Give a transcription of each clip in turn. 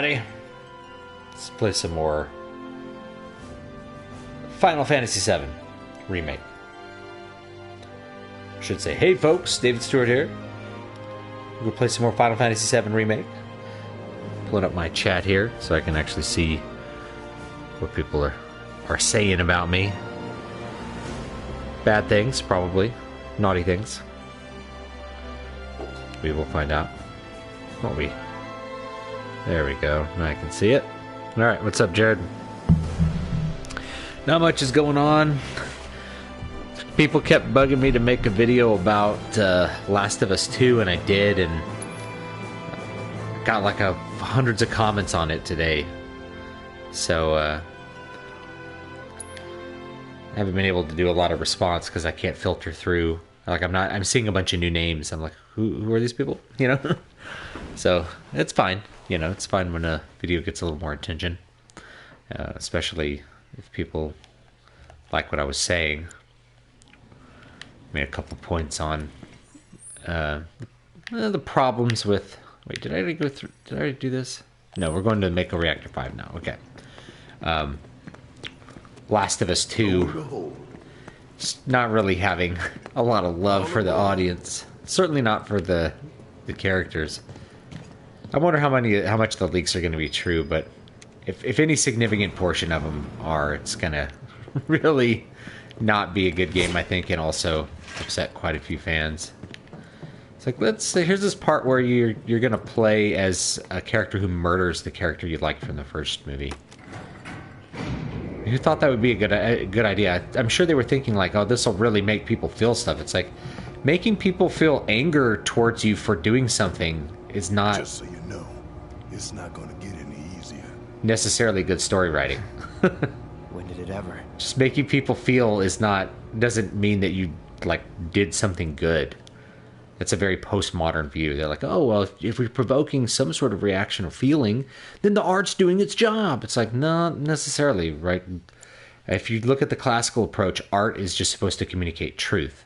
Let's play some more Final Fantasy VII Remake. I should say, hey folks, David Stewart here. We're going to play some more Final Fantasy VII Remake. Pulling up my chat here so I can actually see what people are saying about me. Bad things, probably. Naughty things. We will find out. Won't we? There we go. Now I can see it. Alright, what's up, Jared? Not much is going on. People kept bugging me to make a video about Last of Us 2, and I did, and got like hundreds of comments on it today. So, I haven't been able to do a lot of response because I can't filter through. Like, I'm seeing a bunch of new names. I'm like, who are these people? You know? So, it's fine. You know, it's fine when a video gets a little more attention. Especially if people like what I was saying. Made a couple points on the problems with... Wait, did I already go through... Did I already do this? No, we're going to Mako Reactor 5 now. Okay. Last of Us 2... not really having a lot of love for the audience. Certainly not for the characters. I wonder how much the leaks are going to be true, but if any significant portion of them are, it's going to really not be a good game, I think, and also upset quite a few fans. It's like, let's say, here's this part where you're going to play as a character who murders the character you liked from the first movie. Who thought that would be a good idea? I'm sure they were thinking like, oh, this will really make people feel stuff. It's like, making people feel anger towards you for doing something is not... Just so you know, it's not going to get any easier. Necessarily good story writing. When did it ever? Just making people feel doesn't mean that you like did something good. That's a very postmodern view. They're like, oh, well, if we're provoking some sort of reaction or feeling, then the art's doing its job. It's like, not necessarily, right? If you look at the classical approach, art is just supposed to communicate truth.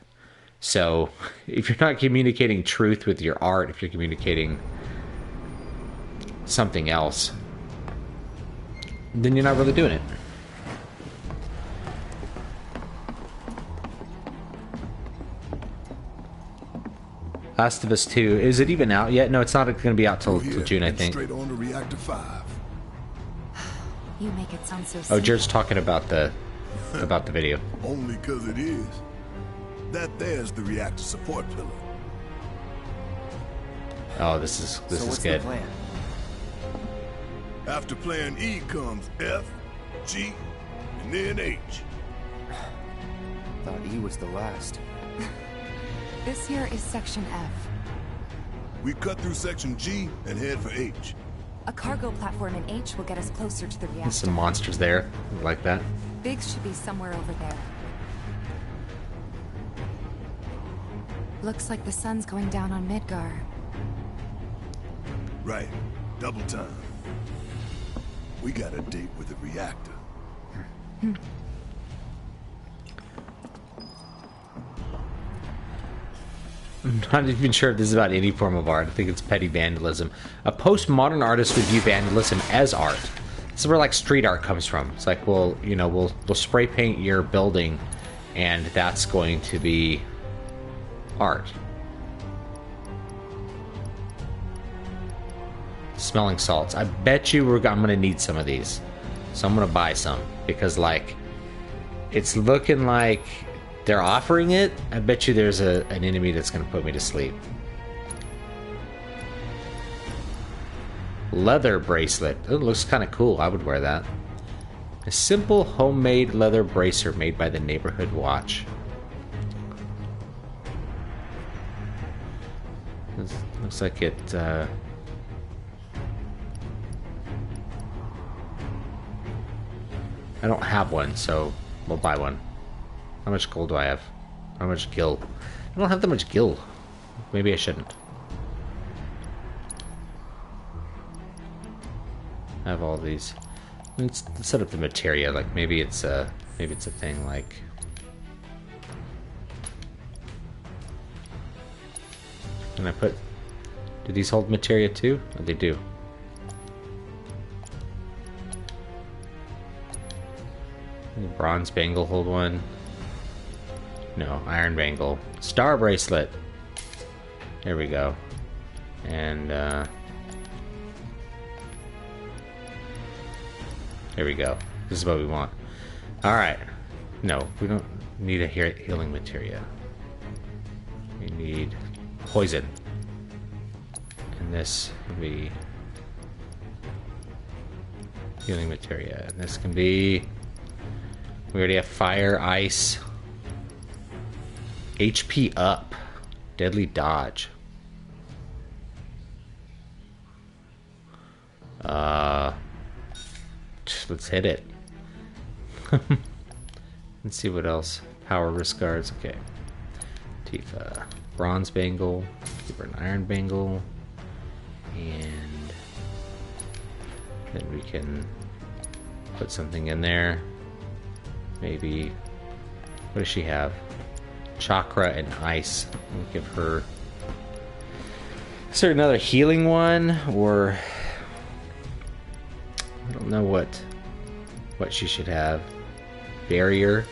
So if you're not communicating truth with your art, if you're communicating something else, then you're not really doing it. Last of Us 2, is it even out yet? No, it's not going to be out till June, I think. Straight on to Reactor 5. You make it sound so Oh, Jared's talking about the video. Only because it is. That there's the reactor support pillar. Oh, this is good. The plan? After plan E comes F, G, and then H. Thought E was the last. This here is Section F. We cut through Section G and head for H. A cargo platform in H will get us closer to the reactor. There's some monsters there, like that. Biggs should be somewhere over there. Looks like the sun's going down on Midgar. Right. Double time. We got a date with the reactor. I'm not even sure if this is about any form of art. I think it's petty vandalism. A postmodern artist would view vandalism as art. This is where like street art comes from. It's like, well, you know, we'll spray paint your building, and that's going to be art. Smelling salts. I bet you I'm gonna need some of these, so I'm gonna buy some because like it's looking like they're offering it. I bet you there's an enemy that's gonna put me to sleep. Leather bracelet. It looks kind of cool. I would wear that. A simple homemade leather bracer made by the Neighborhood Watch. Looks like it. I don't have one, so we'll buy one. How much gold do I have? How much gil? I don't have that much gil. Maybe I shouldn't. I have all these. Let's set up the materia. Like maybe it's a thing like. Can I put? Do these hold materia too? Oh, they do. Bronze bangle, hold one. No, iron bangle. Star bracelet. There we go. And, there we go. This is what we want. Alright. No, we don't need a healing materia. We need poison. And this will be healing materia. And this can be... We already have fire, ice. HP up. Deadly dodge. Let's hit it. Let's see what else. Power risk guards. Okay. Tifa. Bronze bangle. Give her an iron bangle. And then we can put something in there. Maybe. What does she have? Chakra and ice. We'll give her. Is there another healing one? Or. I don't know what she should have. Barrier.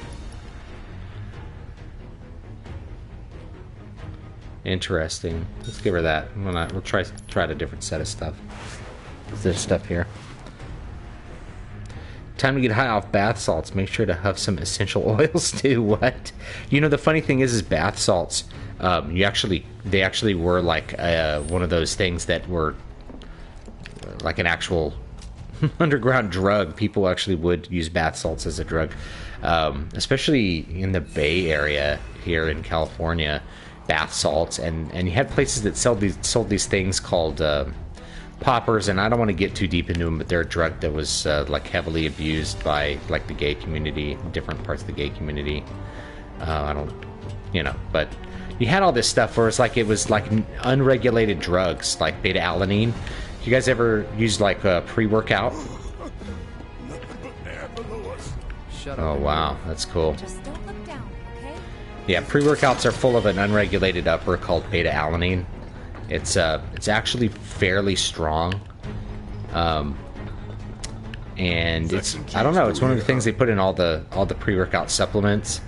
Interesting. Let's give her that. We'll try a different set of stuff. There's stuff here. Time to get high off bath salts. Make sure to huff some essential oils too. What? You know, the funny thing is bath salts. They actually were like one of those things that were like an actual underground drug. People actually would use bath salts as a drug, especially in the Bay Area here in California. Bath salts, and you had places that sold these things called poppers, and I don't want to get too deep into them, but they're a drug that was like heavily abused by like the gay community, different parts of the gay community. I don't, but you had all this stuff where it was like unregulated drugs, like beta alanine. You guys ever use like a pre-workout? Oh wow, that's cool. Just don't look down, okay? Yeah, pre-workouts are full of an unregulated upper called beta alanine. It's actually fairly strong, and I don't know. It's one of the things they put in all the pre-workout supplements.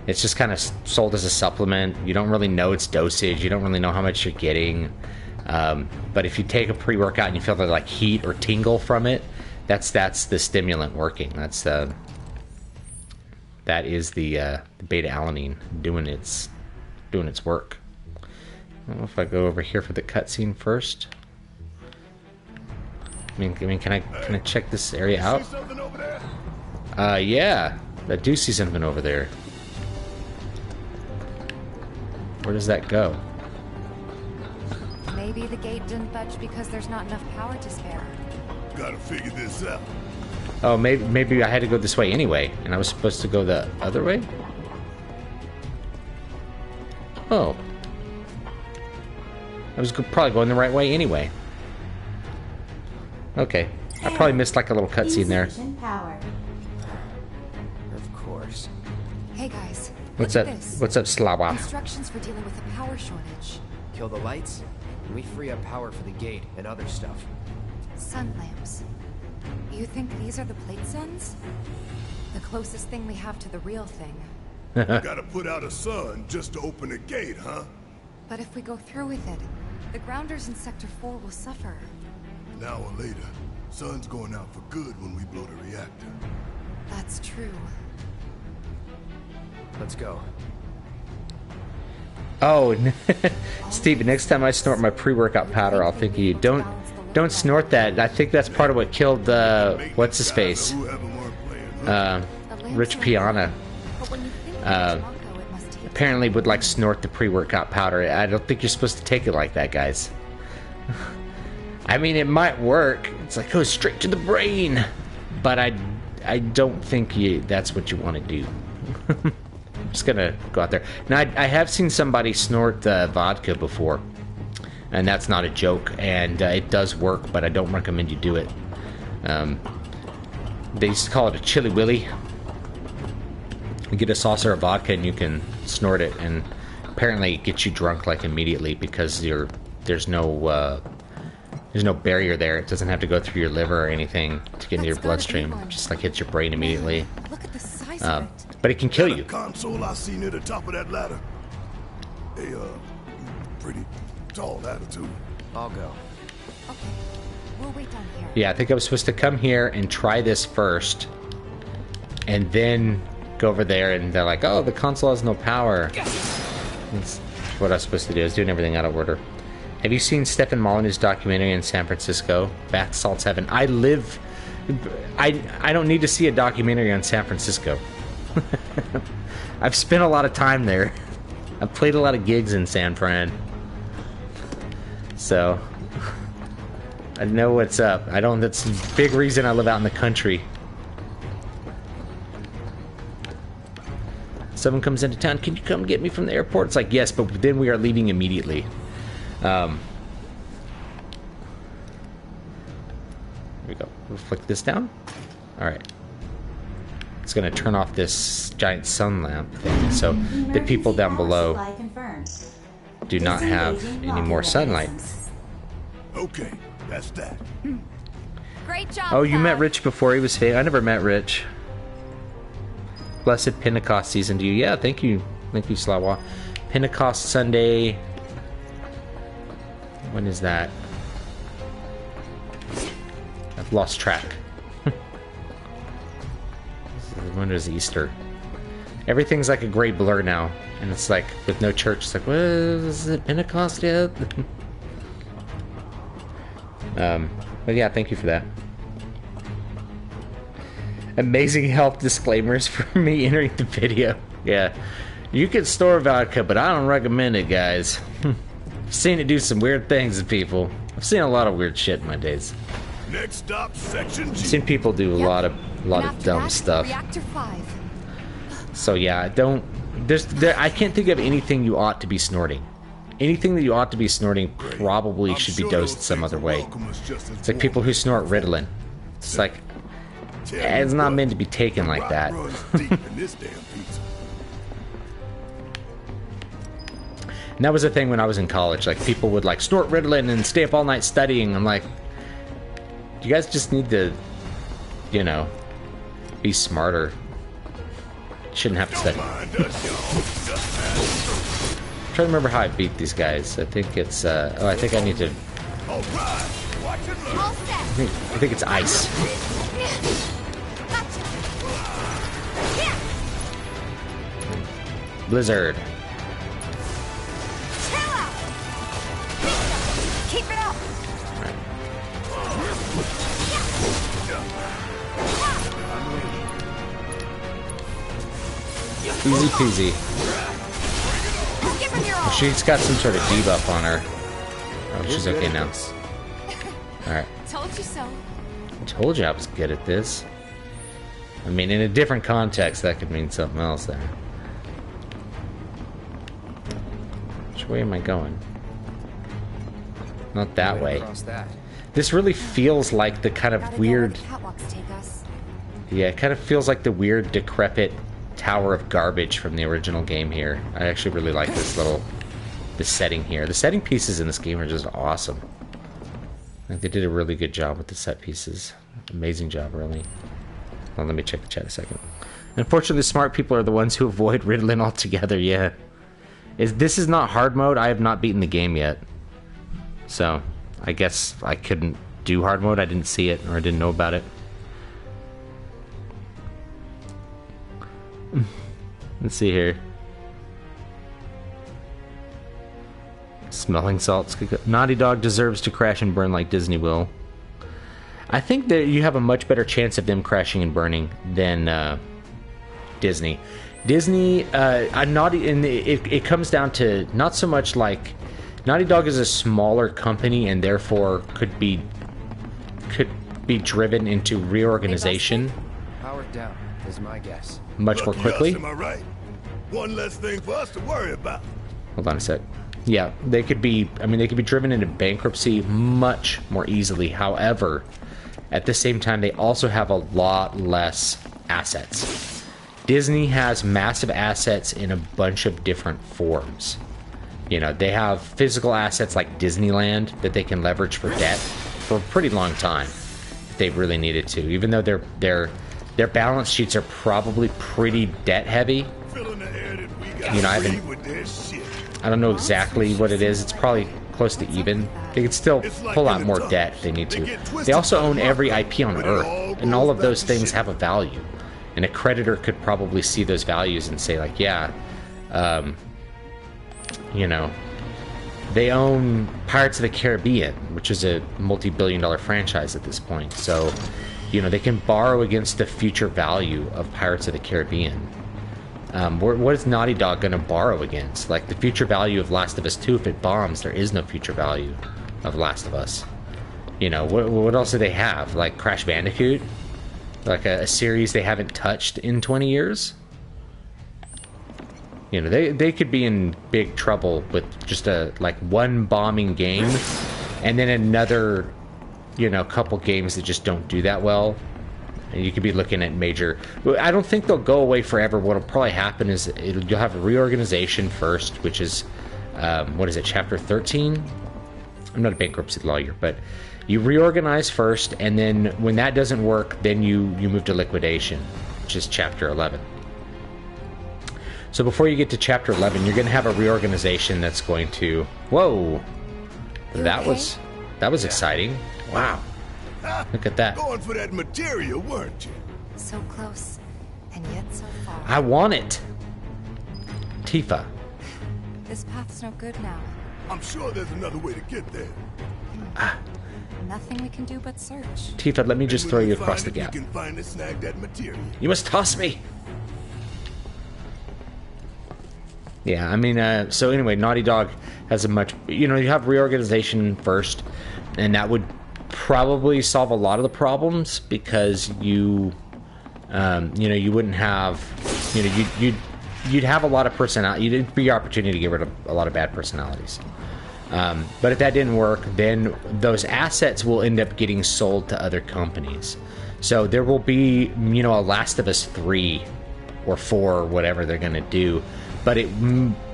It's just kind of sold as a supplement. You don't really know its dosage. You don't really know how much you're getting. But if you take a pre-workout and you feel the like heat or tingle from it, that's the stimulant working. That is the beta alanine doing its work. I don't know if I go over here for the cutscene first. I mean, can I check this area out? Yeah, I do see something over there. Where does that go? Maybe the gate didn't budge because there's not enough power to spare. Gotta figure this out. Oh, maybe I had to go this way anyway, and I was supposed to go the other way? Oh. I was probably going the right way anyway. Okay. I probably missed like a little cutscene there. Power. Of course. Hey guys, What's look up? at this. What's up, Slava? Instructions for dealing with a power shortage. Kill the lights, and we free up power for the gate and other stuff. Sun lamps. You think these are the plate suns? The closest thing we have to the real thing. Gotta put out a sun just to open a gate, huh? But if we go through with it, the grounders in Sector 4 will suffer. An hour later, sun's going out for good when we blow the reactor. That's true. Let's go. Oh, Steve, next time I snort my pre-workout powder, I'll think of you. Don't snort that. I think that's part of what killed what's his face, Rich Piana. But when you think of Taco, it must take Apparently would like snort the pre-workout powder. I don't think you're supposed to take it like that, guys. I mean, it might work. It's like goes straight to the brain, but I don't think that's what you want to do. I'm just gonna go out there. Now, I have seen somebody snort vodka before, and that's not a joke, and it does work, but I don't recommend you do it. They used to call it a chili willy. You get a saucer of vodka and you can snort it, and apparently it gets you drunk like immediately because there's no barrier there. It doesn't have to go through your liver or anything to get into your That's gotta be bloodstream. one. It just like hits your brain immediately. Look at the size I saw it. But it can kill That you. a console I see near the top of that ladder. Pretty tall ladder too. I'll go. Okay. We'll wait down here. Yeah, I think I was supposed to come here and try this first, and then go over there, and they're like, oh, the console has no power. That's what I was supposed to do. I was doing everything out of order. Have you seen Stephen Molyneux's documentary in San Francisco, Bath Salts Heaven? I don't need to see a documentary on San Francisco. I've spent a lot of time there. I've played a lot of gigs in San Fran. So I know what's up. That's a big reason I live out in the country. Someone comes into town, can you come get me from the airport? It's like, yes, but then we are leaving immediately. Here we go. We'll flick this down. Alright. It's going to turn off this giant sun lamp thing, so the people down below do not have any more sunlight. Okay, that's that. Great job. Oh, you met Cal. Rich before he was famous? I never met Rich. Blessed Pentecost season to you. Yeah, thank you. Thank you, Slawa. Pentecost Sunday. When is that? I've lost track. When is Easter? Everything's like a gray blur now. And it's like, with no church, it's like, what is it, Pentecost yet? But yeah, thank you for that. Amazing health disclaimers for me entering the video. Yeah. You can store vodka, but I don't recommend it, guys. I've seen it do some weird things to people. I've seen a lot of weird shit in my days. Next stop, section I've G. seen people do a lot of dumb stuff. Reactor 5. So yeah, I can't think of anything you ought to be snorting. Anything that you ought to be snorting probably I'm should be sure dosed those some things other will way. welcome us just as It's like people who snort Ritalin. It's like, Tell it's you not what, meant to be taken like rock that. runs deep in this damn pizza. And that was the thing when I was in college. Like, people would like snort Ritalin and stay up all night studying. I'm like, you guys just need to, you know, be smarter. Shouldn't have to study. Mind us, y'all. I'm trying to remember how I beat these guys. I think it's, oh, I think I need to, All right, watch it look. All set. I think it's ice. Gotcha. Here. Blizzard. Chill out. Keep it up. Easy peasy. Give him your all. She's got some sort of debuff on her. Oh, she's okay now. Alright. Told you so. I told you I was good at this. I mean, in a different context, that could mean something else there. Which way am I going? Not that way. Across that. This really feels like the kind of Gotta weird... go where the catwalks take us. Yeah, it kind of feels like the weird, decrepit tower of garbage from the original game here. I actually really like this setting here. The setting pieces in this game are just awesome. I think they did a really good job with the set pieces. Amazing job, really. Well, let me check the chat a second. Unfortunately, smart people are the ones who avoid Ritalin altogether, yeah. This is not hard mode. I have not beaten the game yet. So, I guess I couldn't do hard mode. I didn't see it, or I didn't know about it. Let's see here. Smelling salts. Naughty Dog deserves to crash and burn like Disney will. I think that you have a much better chance of them crashing and burning than Disney. Disney, Naughty, and it comes down to not so much like Naughty Dog is a smaller company and therefore could be driven into reorganization Powered down is my guess. much more Lucky quickly. us, am I right? One less thing for us to worry about. Hold on a sec. Yeah, they could be, I mean, they could be driven into bankruptcy much more easily. However, at the same time, they also have a lot less assets. Disney has massive assets in a bunch of different forms. You know, they have physical assets like Disneyland that they can leverage for debt for a pretty long time if they really needed to. Even though their Their balance sheets are probably pretty debt heavy. Filling the air that we got You know, I free haven't- with their shit. I don't know exactly what it is. It's probably close to even. They could still pull out more debt if they need to. They also own every IP on Earth, and all of those things have a value. And a creditor could probably see those values and say, like, yeah, you know, they own Pirates of the Caribbean, which is a multi-billion-dollar franchise at this point. So, you know, they can borrow against the future value of Pirates of the Caribbean. What is Naughty Dog going to borrow against? Like, the future value of Last of Us 2, if it bombs, there is no future value of Last of Us. You know, what else do they have? Like Crash Bandicoot? Like a series they haven't touched in 20 years? You know, they could be in big trouble with just one bombing game, and then another, you know, couple games that just don't do that well. And you could be looking at major... I don't think they'll go away forever. What'll probably happen is you'll have a reorganization first, which is, what is it, Chapter 13? I'm not a bankruptcy lawyer, but you reorganize first, and then when that doesn't work, then you move to liquidation, which is Chapter 11. So before you get to Chapter 11, you're going to have a reorganization that's going to... Whoa! That was exciting. Wow. Look at that. Going for that material, weren't you? So close, and yet so far. I want it. Tifa. This path's no good now. I'm sure there's another way to get there. Nothing we can do but search. Tifa, let me just throw you across the If you gap. can finally snag that material. You must toss me. Yeah, I mean, so anyway, Naughty Dog has a much... You know, you have reorganization first, and that would probably solve a lot of the problems, because you know, you wouldn't have... You know, you'd have a lot of personality. It'd be your opportunity to get rid of a lot of bad personalities. But if that didn't work, then those assets will end up getting sold to other companies. So there will be, you know, a Last of Us 3 or 4 or whatever they're going to do, but it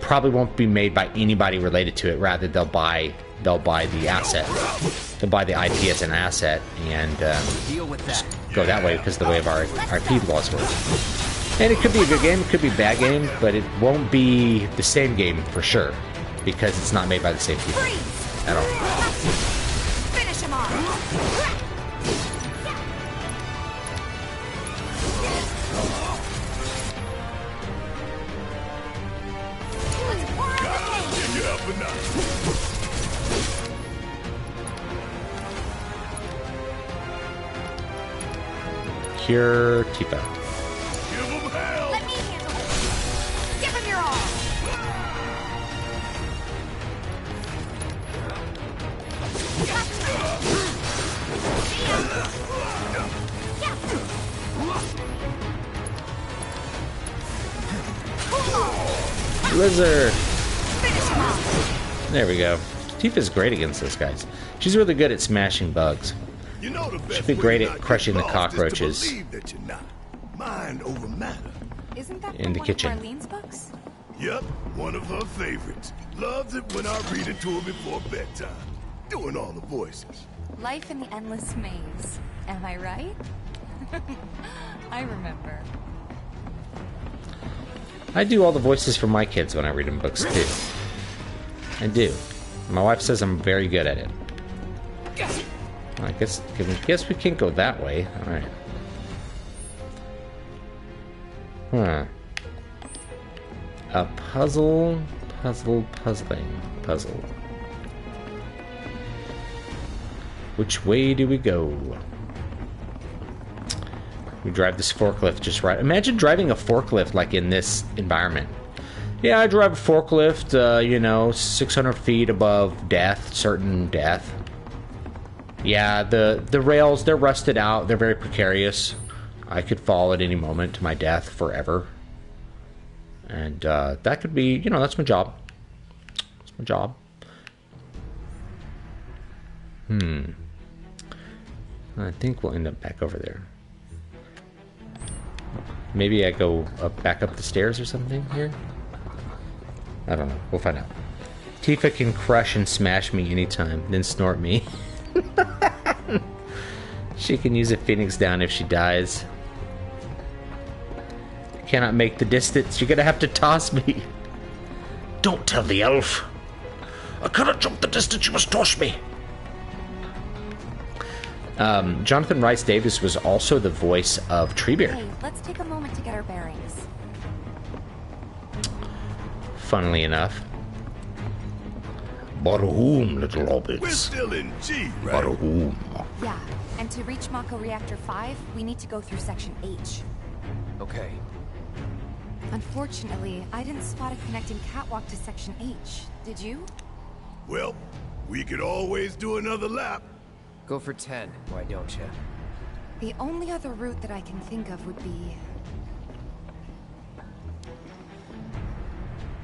probably won't be made by anybody related to it. Rather, they'll buy the asset. They'll buy the IP as an asset and just go that way, because of the way of our IP laws work. And it could be a good game, it could be a bad game, but it won't be the same game for sure, because it's not made by the same people at all. Finish him off. Give you up enough. Cure Tifa. Give him hell. Let me handle it. Give him your all. Lizard. Finish him off. There we go. Tifa's great against those guys. She's really good at smashing bugs. You know the best Should be way great to at not get crushing the lost cockroaches. is to believe that you're not. Mind over matter. Isn't that In from the one kitchen. of Marlene's books? Yep, one of her favorites. Loves it when I read it to her before bedtime. Doing all the voices. Life in the Endless Maze. Am I right? I remember. I do all the voices for my kids when I read them books too. I do. My wife says I'm very good at it. I guess we can't go that way. All right. Huh. A puzzle. Which way do we go? We drive this forklift just right. Imagine driving a forklift like in this environment. Yeah, I drive a forklift, you know, 600 feet above death, certain death. Yeah, the rails, they're rusted out. They're very precarious. I could fall at any moment to my death forever. And that could be, you know, that's my job. That's my job. I think we'll end up back over there. Maybe I go back up the stairs or something here? I don't know. We'll find out. Tifa can crush and smash me anytime, then snort me. She can use a Phoenix down if she dies. cannot make the distance. You're gonna have to toss me. Don't tell the elf. I cannot jump the distance, you must toss me. Jonathan Rhys Davis was also the voice of Treebeard. Hey, let's take a moment to get our bearings. Funnily enough. Barhoom, little hobbits. We're still in G, right? Barhoom. Yeah, and to reach Mako Reactor 5, we need to go through Section H. Okay. Unfortunately, I didn't spot a connecting catwalk to Section H. Did you? Well, we could always do another lap. Go for 10, why don't you? The only other route that I can think of would be...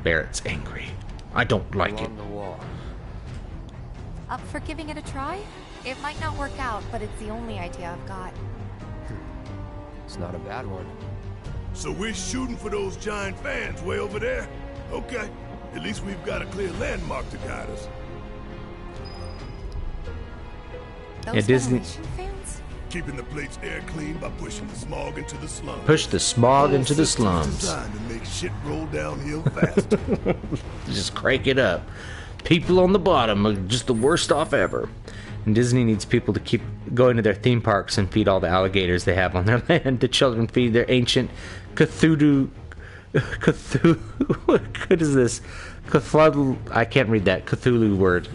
Barrett's angry. I don't like it. Along the wall. Up for giving it a try? It might not work out, but it's the only idea I've got. It's not a bad one. So we're shooting for those giant fans way over there? Okay. At least we've got a clear landmark to guide us. Those Disney- Federation fans? Keeping the plate's air clean by pushing the smog into the slums. Push the smog into the System's slums. designed to make shit roll downhill faster. Just crank it up. People on the bottom are just the worst off ever. And Disney needs people to keep going to their theme parks and feed all the alligators they have on their land. The children feed their ancient Cthulhu. What is this? Cthulhu. I can't read that Cthulhu word.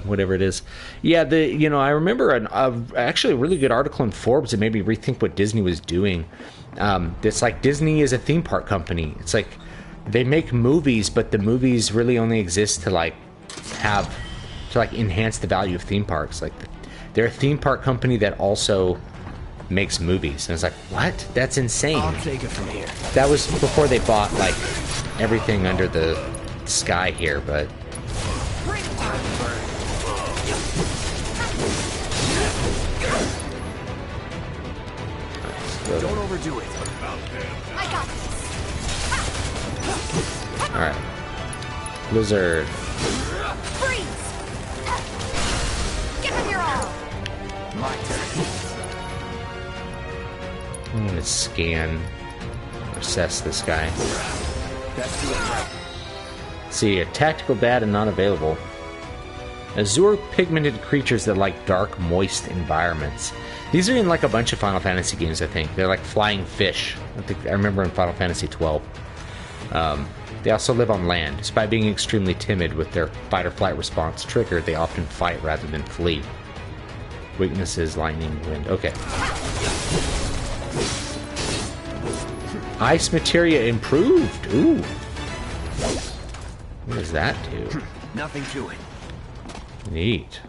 Whatever it is. Yeah, I remember actually a really good article in Forbes that made me rethink what Disney was doing. It's like Disney is a theme park company. It's like they make movies, but the movies really only exist to enhance the value of theme parks. Like they're a theme park company that also makes movies, and it's like, what? That's insane. I'll take it from here. That was before they bought like everything under the sky here, but Don't overdo it. I got this! all right. Blizzard. Freeze! Give him your all! My turn. I'm gonna scan, assess this guy. That's doing right. See, a tactical data not available. Azure pigmented creatures that like dark, moist environments. These are in like a bunch of Final Fantasy games, I think. They're like flying fish. I remember in Final Fantasy 12. They also live on land. Despite being extremely timid with their fight or flight response triggered, they often fight rather than flee. Weaknesses, lightning, wind. Okay. Ice materia improved. Ooh. What does that do? Nothing to it. Neat.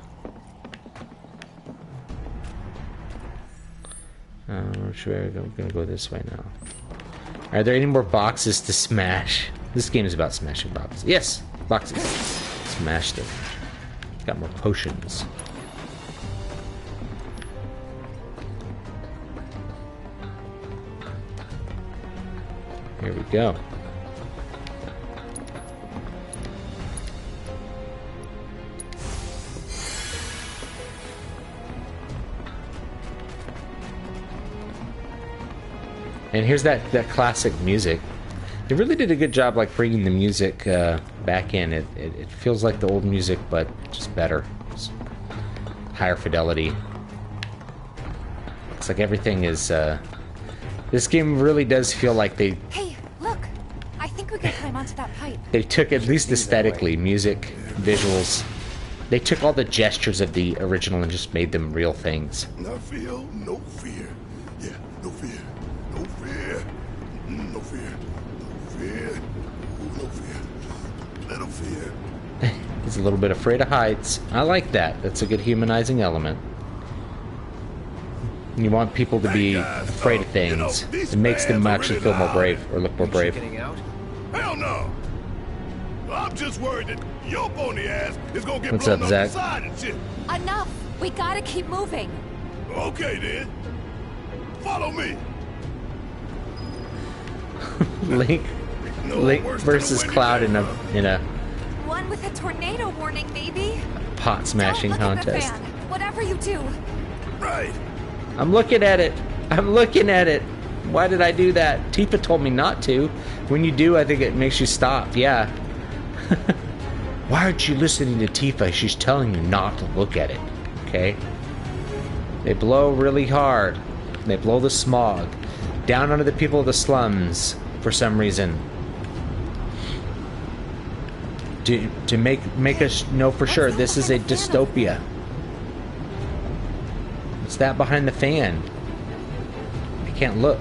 Sure, I'm gonna go this way now. Are there any more boxes to smash? This game is about smashing boxes. Yes, boxes. Smash them. Got more potions. Here we go. And here's that classic music. They really did a good job, like bringing the music back in. It feels like the old music, but just better. It's higher fidelity. Looks like everything is. This game really does feel like they Hey, look! I think we can climb onto that pipe. took, at least aesthetically, music, visuals. They took all the gestures of the original and just made them real things. I feel no fear. Yeah, no fear. No fear. No fear. No fear. Ooh, no fear. Little fear. He's a little bit afraid of heights. I like that. That's a good humanizing element. You want people to be afraid of things. It makes them actually feel more brave, or look more brave. Getting out? Hell no. I'm just worried that your pony ass is gonna get What's blown up, off Zach? the side and shit. Enough! We gotta keep moving! Okay then. Follow me. Link worse than versus a windy Cloud day. in a One with a tornado warning, maybe? pot smashing Don't look contest. At the fan. Whatever you do. Right. I'm looking at it. I'm looking at it. Why did I do that? Tifa told me not to. When you do, I think it makes you stop. Yeah. Why aren't you listening to Tifa? She's telling you not to look at it. Okay? They blow really hard. They blow the smog down onto the people of the slums for some reason. To make us know for sure this is a dystopia. What's that behind the fan? I can't look.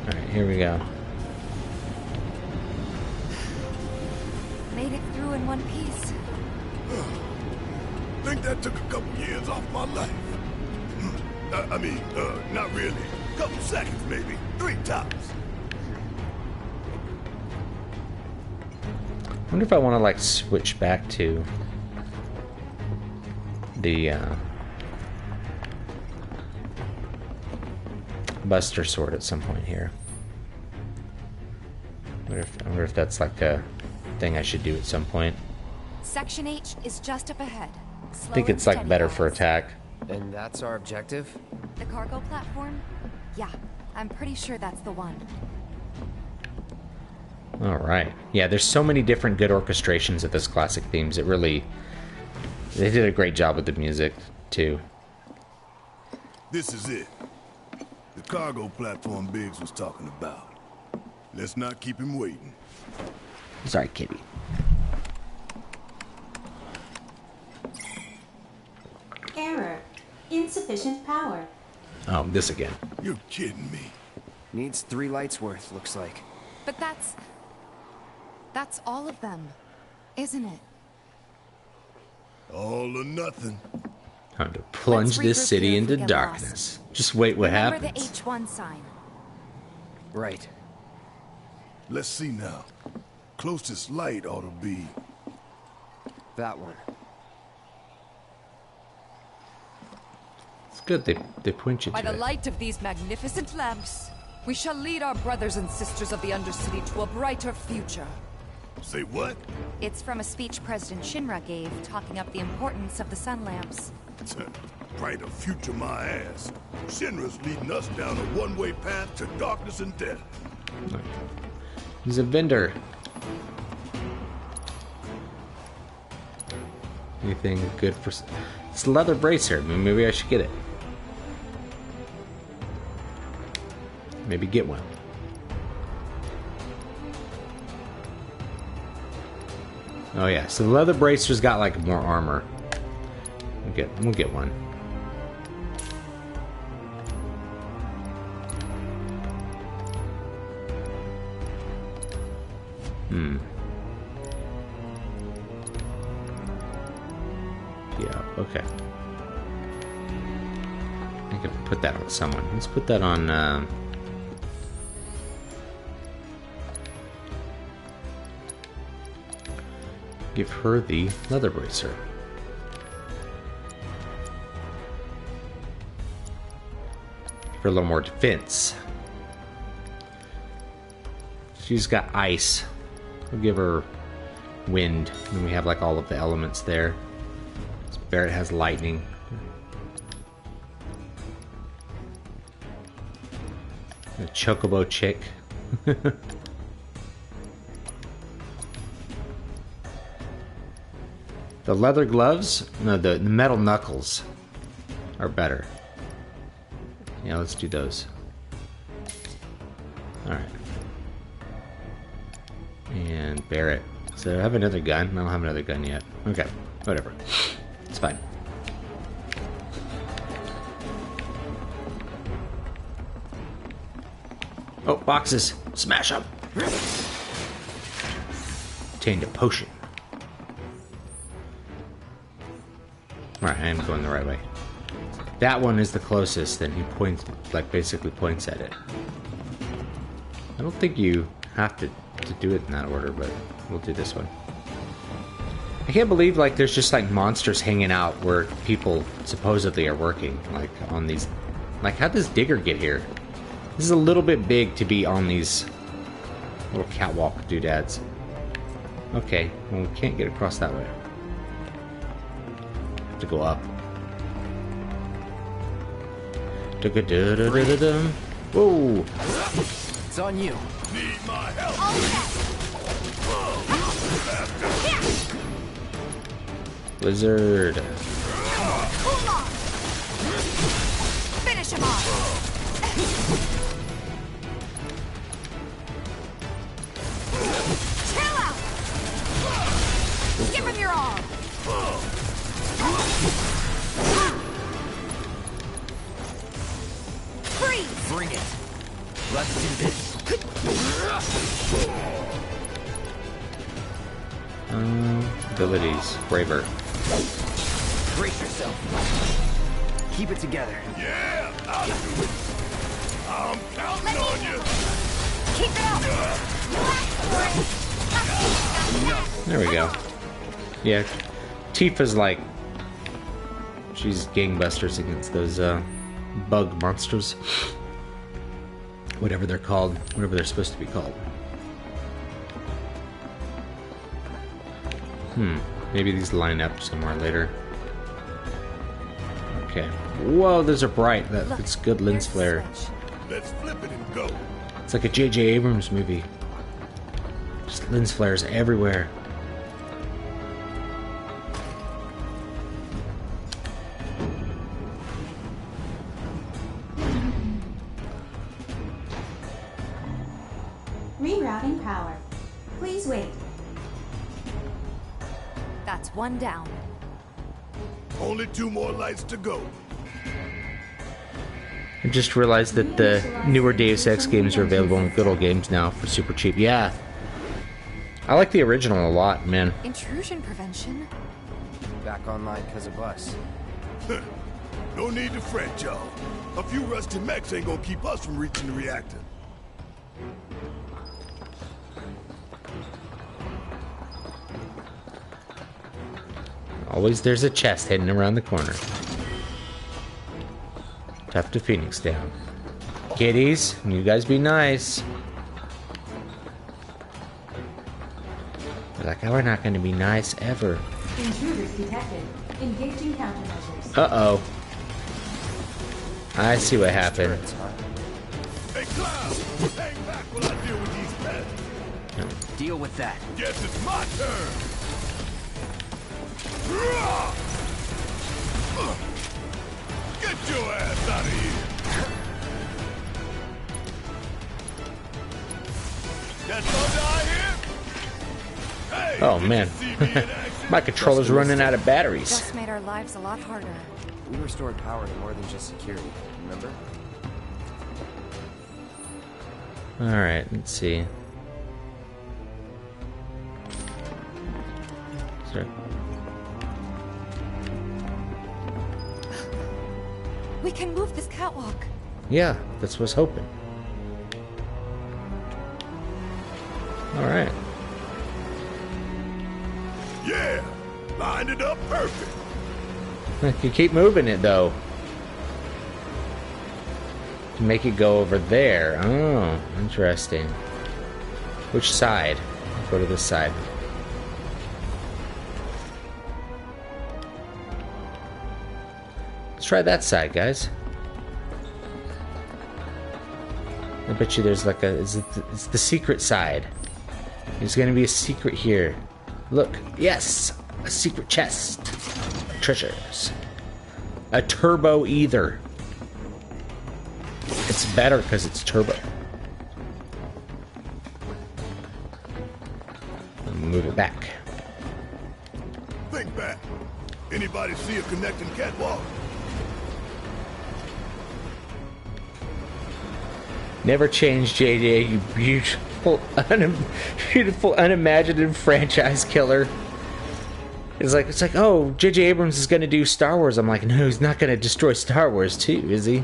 Alright, here we go. Made it through in one piece. Think that took a couple years off my life. I mean, not really. Couple seconds, maybe. 3 tops. I wonder if I want to, like, switch back to the Buster Sword at some point here. I wonder if that's like a thing I should do at some point. Section H is just up ahead. I think it's like better for attack. And that's our objective? The cargo platform? Yeah, I'm pretty sure that's the one. Alright. Yeah, there's so many different good orchestrations of those classic themes. It really... They did a great job with the music, too. This is it. The cargo platform Biggs was talking about. Let's not keep him waiting. Sorry, kitty. Error. Insufficient power. Oh, this again. You're kidding me. Needs 3 lights worth, looks like. But that's all of them, isn't it? All or nothing. Time to plunge Let's this regroup city here if into we get darkness. Just wait what Remember happens. the H1 sign. Right. Let's see now. Closest light ought to be... That one. It's good they point you By to the it. light of these magnificent lamps, we shall lead our brothers and sisters of the Undercity to a brighter future. Say what? It's from a speech President Shinra gave, talking up the importance of the sun lamps. Brighter future my ass. Shinra's leading us down a one-way path to darkness and death. He's a vendor. Anything good for... It's a leather bracer. Maybe I should get it. Maybe get one. Oh yeah, so the leather bracer's got like more armor. We'll get one. Yeah, okay. I can put that on someone. Let's put that on, give her the leather bracer. For a little more defense. She's got ice. We'll give her wind. And we have like all of the elements there. Barrett has lightning. A chocobo chick. The leather gloves? No, the metal knuckles are better. Yeah, let's do those. Alright. And Barrett. So I have another gun. I don't have another gun yet. Okay, whatever. It's fine. Oh, boxes. Smash them. Obtained a potion. Alright, I am going the right way. That one is the closest, and he points, like, basically points at it. I don't think you have to do it in that order, but we'll do this one. I can't believe, like, there's just, like, monsters hanging out where people supposedly are working, like, on these... Like, how'd this digger get here? This is a little bit big to be on these little catwalk doodads. Okay, well, we can't get across that way. Have to go up. Whoa! It's on you. Need my help. Blizzard. Cool off. Finish him off. Chill out. Give him your all. Freeze. Bring it. Let's do this. Abilities. Braver. Brace yourself. Keep it together. Yeah, I'll do it. I'm counting on you. Keep it up. There we go. Yeah, Tifa's like... she's gangbusters against those bug monsters. Whatever they're called. Whatever they're supposed to be called. Maybe these line up somewhere later. Okay. Whoa, those are bright. That's good lens flare. Let's flip it and go. It's like a J.J. Abrams movie. Just lens flares everywhere. Rerouting power. Please wait. That's one down. Only 2 more lights to go. I just realized that the newer Deus Ex games are available in Good Old Games now for super cheap. Yeah. I like the original a lot, man. Intrusion prevention? Back online because of us. No need to fret, y'all. A few rusty mechs ain't gonna keep us from reaching the reactor. Always there's a chest hidden around the corner. Tough to Phoenix down. Kiddies, you guys be nice. They're like, oh, we're not going to be nice ever. Intruders detected. Engaging countermeasures. Uh-oh. I see what happened. Hey, Cloud! Hang back while I deal with these pests. Deal with that. Guess it's my turn. Get your ass out of here. That's all die here? Hey, Oh, did you man. see me in action? My controller's running out of batteries. Just made our lives a lot harder. We restored power to more than just security, remember? Alright, let's see. Sorry. We can move this catwalk. Yeah, that's what I was hoping. Alright. Yeah, lined it up perfect. You keep moving it, though. To make it go over there. Oh, interesting. Which side? I'll go to this side. Let's try that side, guys. I bet you there's like a... It's the secret side. There's gonna be a secret here. Look. Yes! A secret chest. Treasures. A turbo either. It's better because it's turbo. Move it back. Think back. Anybody see a connecting catwalk? Never change, JJ, you beautiful, unimaginative franchise killer. It's like, oh, J.J. Abrams is going to do Star Wars. I'm like, no, he's not going to destroy Star Wars too, is he?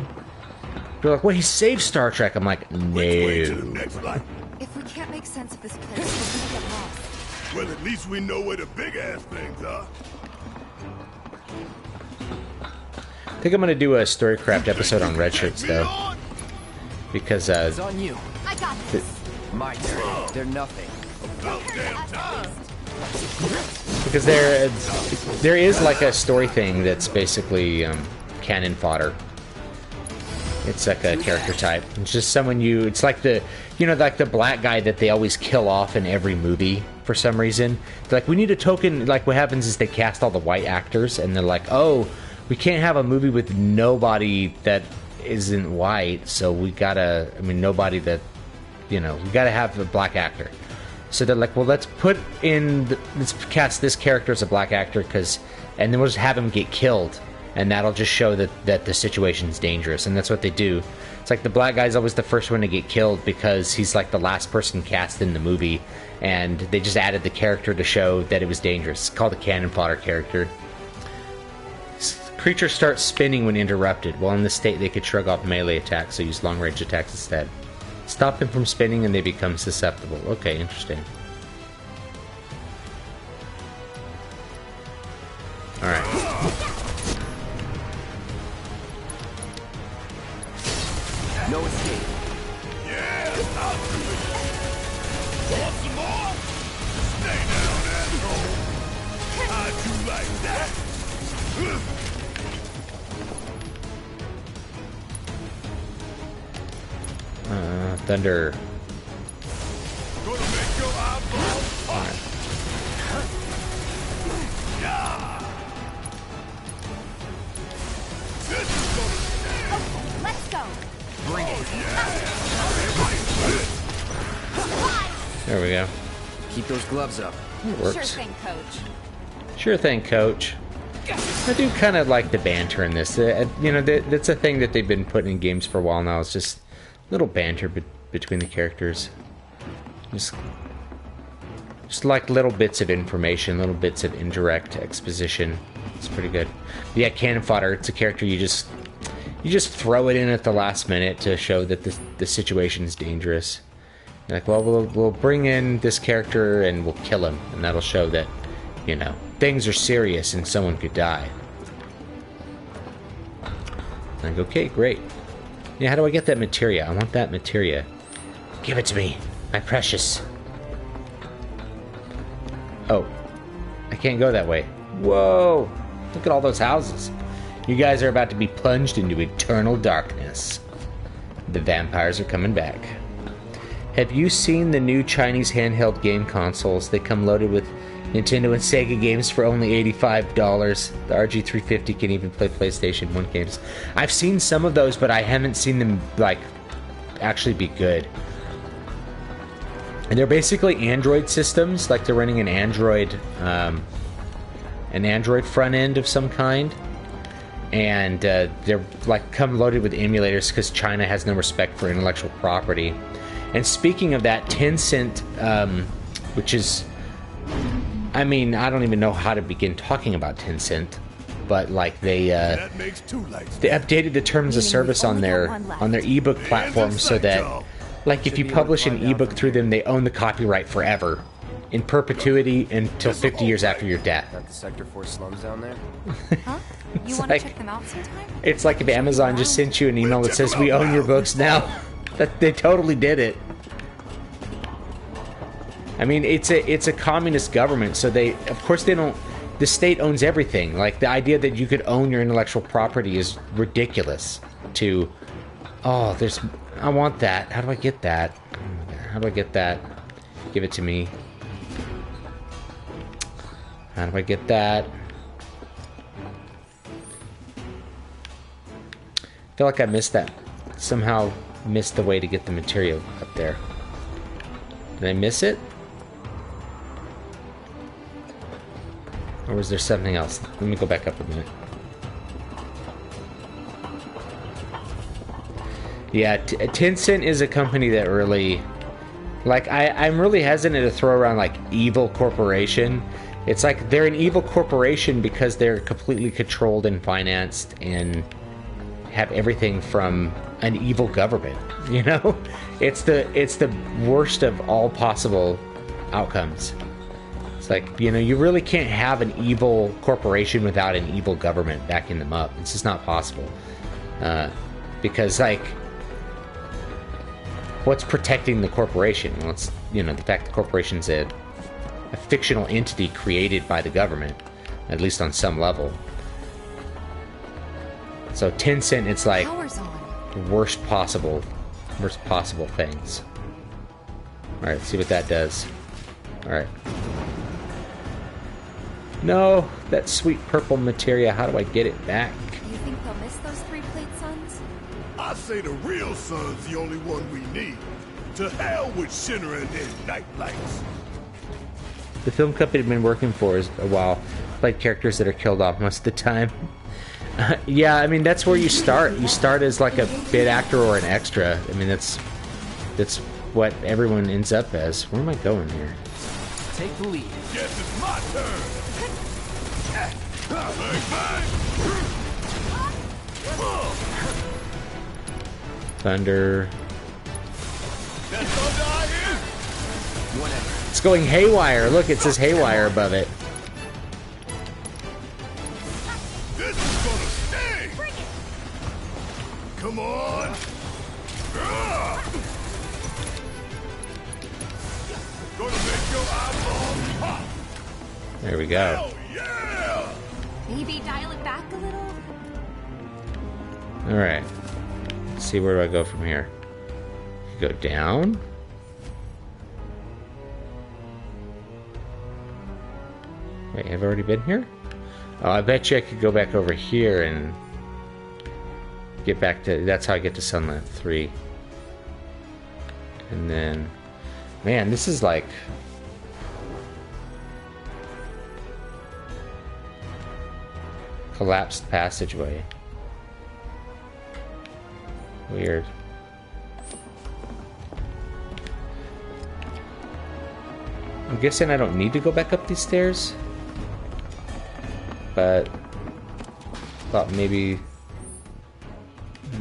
They're like, well, he saved Star Trek. I'm like, no. Which way to the next light? If we can't make sense of this place, we're gonna get lost. Well, at least we know where the big-ass things are. I think I'm going to do a Storycraft episode on red shirts, though. Because, It's on you. I got this. My turn. They're nothing. About damn time. Because there is like a story thing that's basically cannon fodder. It's like a character type. It's just someone it's like like the black guy that they always kill off in every movie for some reason. They're like, we need a token. Like what happens is they cast all the white actors and they're like, oh, we can't have a movie with nobody that isn't white, so we gotta, nobody that, we gotta have a black actor. So they're like, well, let's cast this character as a black actor, and then we'll just have him get killed. And that'll just show that the situation's dangerous. And that's what they do. It's like the black guy's always the first one to get killed because he's like the last person cast in the movie. And they just added the character to show that it was dangerous. It's called a cannon fodder character. Creatures start spinning when interrupted. While in this state, they could shrug off melee attacks, so use long-range attacks instead. Stop them from spinning and they become susceptible. Okay, interesting. Alright. No escape. Yeah, I'll do it. Want some more? Stay down, asshole. How'd you like that? Thunder. Gonna make your eyeballs pop. Yeah. This is gonna Let's go. Bring it. There we go. Keep those gloves up. It works. Sure thing, Coach. Sure thing, Coach. I do kind of like the banter in this. That's a thing that they've been putting in games for a while now. It's just little banter between the characters. Just like little bits of information, little bits of indirect exposition. It's pretty good. But yeah, cannon fodder. It's a character you just throw it in at the last minute to show that the situation is dangerous. You're like, well, we'll bring in this character and we'll kill him, and that'll show that things are serious and someone could die. Like, okay, great. Yeah, how do I get that materia? I want that materia. Give it to me, my precious. Oh, I can't go that way. Whoa, look at all those houses. You guys are about to be plunged into eternal darkness. The vampires are coming back. Have you seen the new Chinese handheld game consoles? They come loaded with Nintendo and Sega games for only $85. The RG350 can even play PlayStation 1 games. I've seen some of those, but I haven't seen them, actually be good. And they're basically Android systems, like they're running an Android front end of some kind. And they're, come loaded with emulators because China has no respect for intellectual property. And speaking of that, Tencent, which is... I don't even know how to begin talking about Tencent, but they updated the terms of service on their ebook platform so that if you publish an ebook through them, they own the copyright forever, in perpetuity until 50 years after your death. Got the Sector 4 slums down there? Huh? You want to check them out sometime? It's like if Amazon just sent you an email that says, we own your books now. That they totally did it. It's a communist government, so they don't. The state owns everything. The idea that you could own your intellectual property is ridiculous. I want that. How do I get that? How do I get that? Give it to me. How do I get that? I feel like I missed that. Somehow missed the way to get the material up there. Did I miss it? Or was there something else? Let me go back up a minute. Yeah, Tencent is a company that really... I'm really hesitant to throw around, evil corporation. It's they're an evil corporation because they're completely controlled and financed and have everything from an evil government, It's the worst of all possible outcomes. It's you really can't have an evil corporation without an evil government backing them up. It's just not possible. Because, what's protecting the corporation? Well, it's, the fact the corporation's a a fictional entity created by the government, at least on some level. So Tencent, it's like Power's on. worst possible things. All right, let's see what that does. All right. No, that sweet purple materia. How do I get it back? You think they'll miss those 3 plate suns? I say the real sun's the only one we need. To hell with Shinra and their night lights. The film company I've been working for is a while. Played characters that are killed off most of the time. Yeah, I mean, that's where you start. You start as like a bit actor or an extra. I mean, that's what everyone ends up as. Where am I going here? Take the lead. Guess it's my turn. Bang, bang. Thunder. That thunder I hear? Whatever. It's going haywire. Look, it says haywire above it. This is gonna sting. Come on. Gonna make your eyeballs pop. There we go. Hell yeah. Maybe dial it back a little? All right. Let's see, where do I go from here? Go down. Wait, have I already been here? Oh, I bet you I could go back over here and get back to... That's how I get to Sunland 3. And then... Man, this is like... Collapsed passageway. Weird. I'm guessing I don't need to go back up these stairs. But... Thought maybe...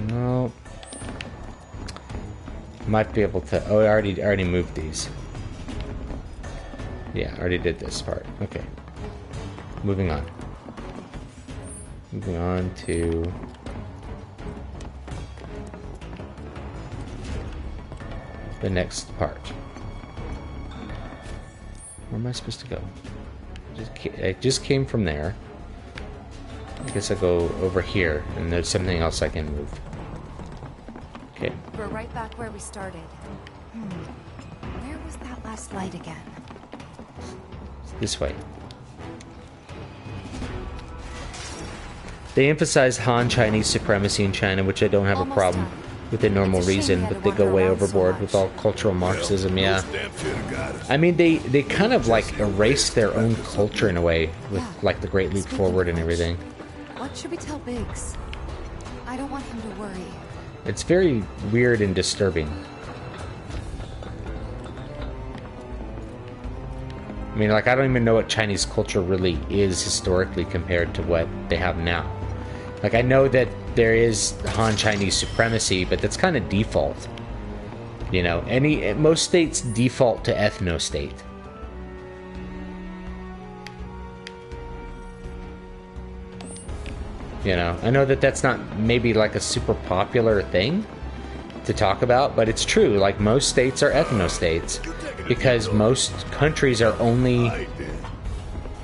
No. Might be able to... Oh, I already moved these. Yeah, I already did this part. Okay. Moving on. Moving on to... the next part. Where am I supposed to go? I just came from there. I guess I'll go over here, and there's something else I can move. Okay. We're right back where we started. Where was that last light again? This way. They emphasize Han Chinese supremacy in China, which I don't have a Almost problem done. within normal It's a shame reason, we had but to they go wander way around so overboard with much. all cultural Marxism, yeah. Those damn should have got us. I mean, they kind of like erase their own culture in a way with like the Great Leap Speaking Forward of and which, everything. What should we tell Biggs? I don't want him to worry. It's very weird and disturbing. I mean, like, I don't even know what Chinese culture really is historically compared to what they have now. Like, I know that there is Han Chinese supremacy, but that's kind of default. You know, most states default to ethno-state. You know, I know that that's not maybe like a super popular thing to talk about, but it's true. Like, most states are ethno-states because most countries are only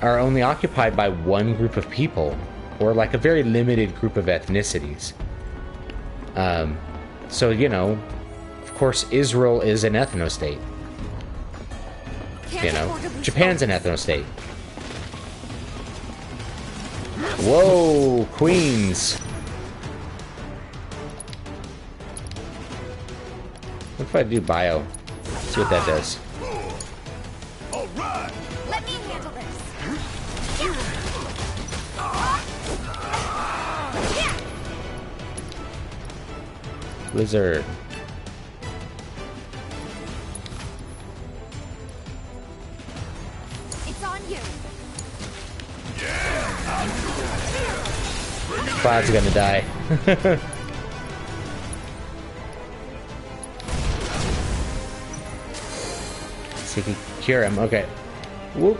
occupied by one group of people, or like a very limited group of ethnicities. So, you know, of course, Israel is an ethno-state. You know, Japan's an ethno-state. Whoa, Queens. What if I do bio? See what that does. All right. Let me handle this. Blizzard. It's on you. Cloud's gonna die. See if we can cure him. Okay. Whoop.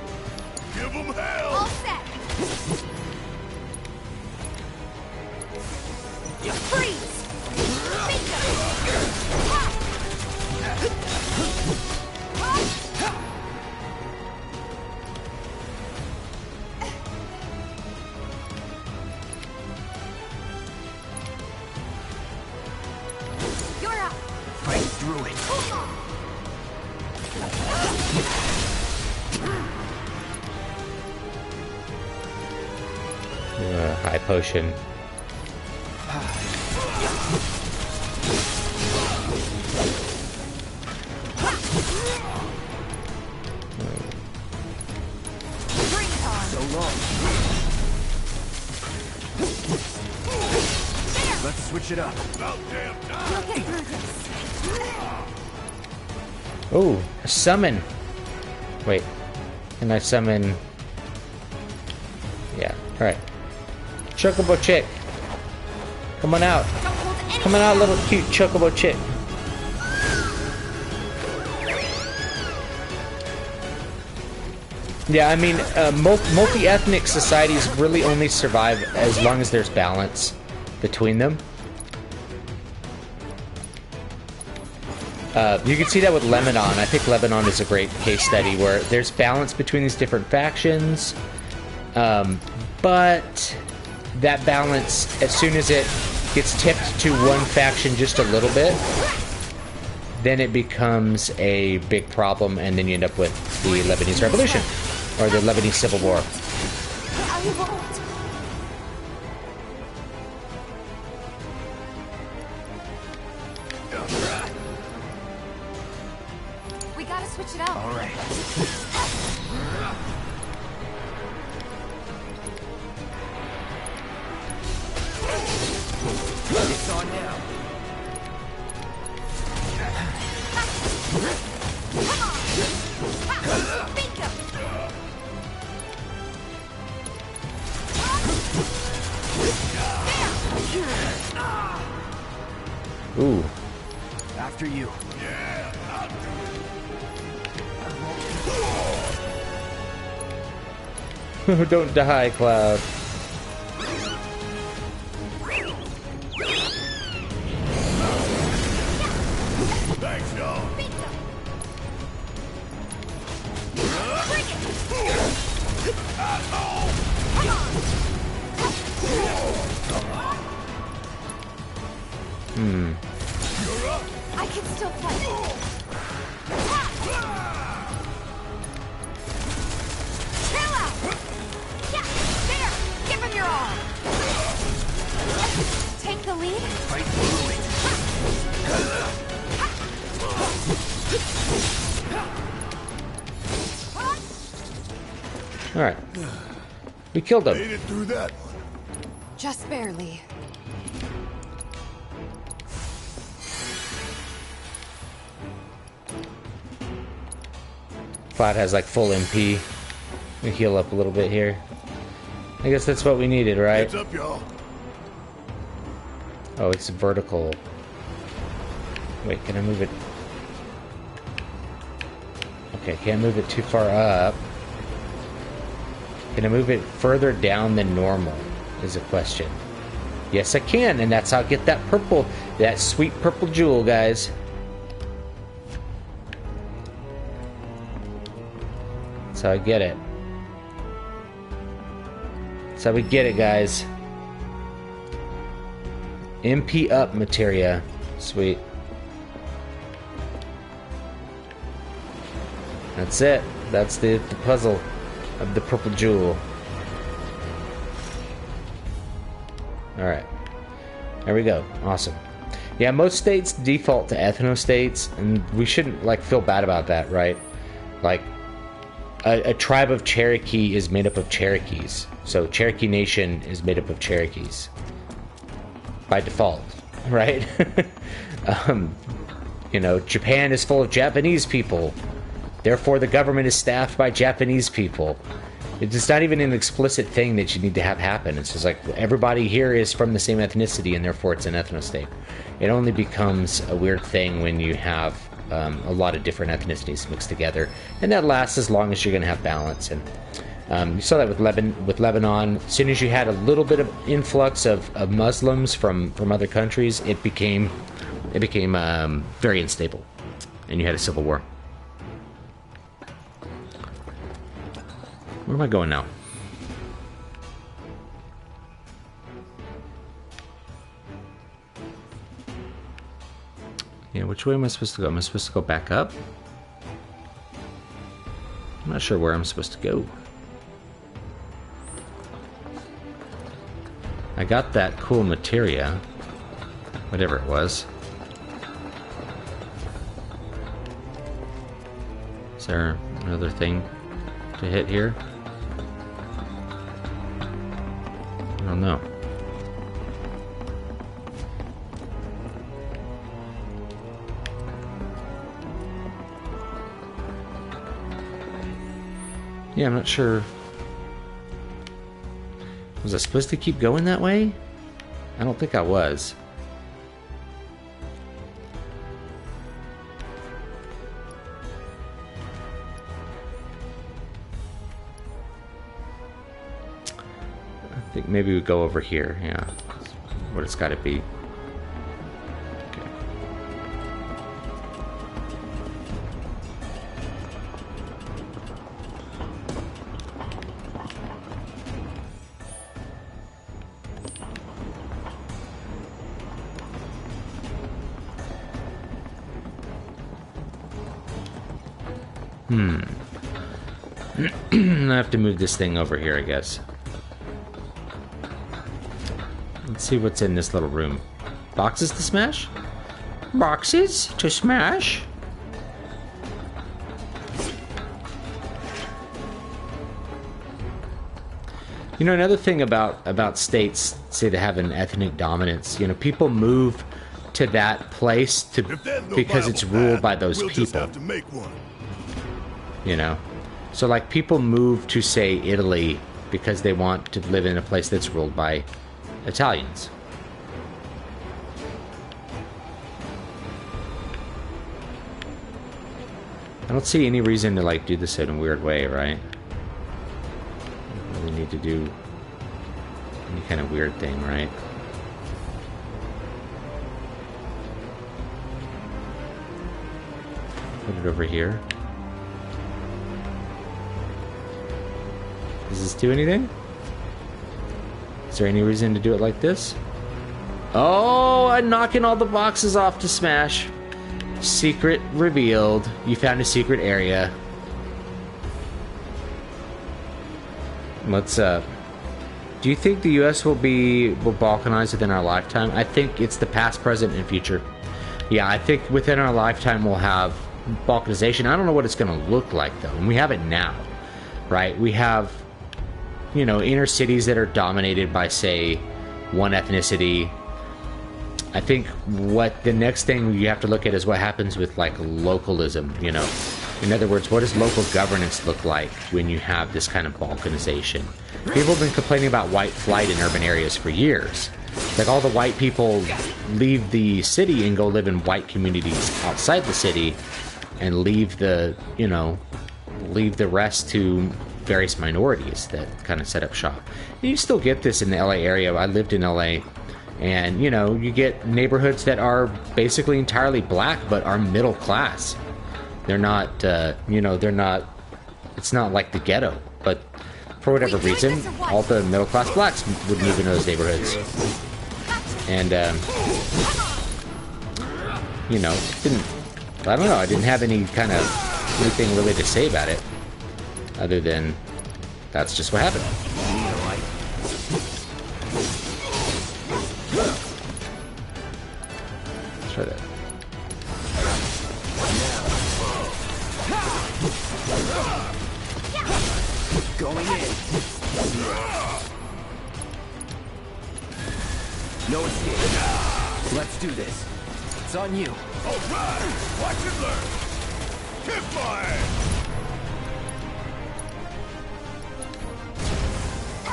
Give them hell. All set. Freeze. High potion. Let's switch it up. Oh, a summon. Wait, can I summon? Yeah, alright. Chocobo chick. Come on out. Come on out, little cute chocobo chick. Yeah, I mean, multi-ethnic societies really only survive as long as there's balance between them. You can see that with Lebanon. I think Lebanon is a great case study where there's balance between these different factions, but that balance, as soon as it gets tipped to one faction just a little bit, then it becomes a big problem, and then you end up with the Lebanese Revolution, or the Lebanese Civil War. We gotta switch it out. All right. It's on now. Ooh. After you. Don't die, Cloud. Thanks, y'all. I can still fight. Chill out. Yeah, there. Give him your all. Take the lead. Fight through it. All right. We killed him. Made it through that one. Just barely. Cloud has like full MP. We heal up a little bit here. I guess that's what we needed, right? Heads up, y'all. Oh, it's vertical. Wait, can I move it? Okay, can't move it too far up. Can I move it further down than normal? Is a question. Yes, I can, and that's how I get that purple, that sweet purple jewel, guys. That's how I get it. That's how we get it, guys. MP up materia. Sweet. That's it. That's the puzzle of the purple jewel. Alright. There we go. Awesome. Yeah, most states default to ethno-states, and we shouldn't, like, feel bad about that, right? Like, a tribe of Cherokee is made up of Cherokees. So Cherokee Nation is made up of Cherokees. By default, right? You know, Japan is full of Japanese people. Therefore, the government is staffed by Japanese people. It's not even an explicit thing that you need to have happen. It's just like, everybody here is from the same ethnicity, and therefore it's an ethno-state. It only becomes a weird thing when you have a lot of different ethnicities mixed together, and that lasts as long as you're going to have balance. And you saw that with Lebanon. As soon as you had a little bit of influx of Muslims from other countries, it became very unstable, and you had a civil war. Where am I going now? Yeah, which way am I supposed to go? Am I supposed to go back up? I'm not sure where I'm supposed to go. I got that cool materia. Whatever it was. Is there another thing to hit here? I don't know. Yeah, I'm not sure. Was I supposed to keep going that way? I don't think I was. I think maybe we go over here. Yeah, what it's got to be. Okay. I have to move this thing over here, I guess. Let's see what's in this little room. Boxes to smash? Boxes to smash? You know, another thing about states, say they have an ethnic dominance, you know, people move to that place to because it's ruled by those people. Just have to make one. You know? So, like, people move to, say, Italy because they want to live in a place that's ruled by Italians. I don't see any reason to, like, do this in a weird way, right? We need to do any kind of weird thing, right? Put it over here. Does this do anything? Is there any reason to do it like this? Oh, I'm knocking all the boxes off to smash. Secret revealed. You found a secret area. Let's, do you think the U.S. will balkanize within our lifetime? I think it's the past, present, and future. Yeah, I think within our lifetime we'll have balkanization. I don't know what it's going to look like, though. And we have it now, right? We have, you know, inner cities that are dominated by, say, one ethnicity. I think what the next thing you have to look at is what happens with, like, localism, you know. In other words, what does local governance look like when you have this kind of balkanization? People have been complaining about white flight in urban areas for years. Like, all the white people leave the city and go live in white communities outside the city and leave the, you know, leave the rest to various minorities that kind of set up shop. And you still get this in the LA area. I lived in LA, and, you know, you get neighborhoods that are basically entirely black but are middle class. They're not, you know, they're not, it's not like the ghetto, but for whatever reason, all the middle class blacks would move into those neighborhoods. And, you know, I don't know, I didn't have any kind of anything really to say about it, other than that's just what happened. Let's try that. Going in. No escape. Let's do this. It's on you. All right, watch and learn. Keep fire.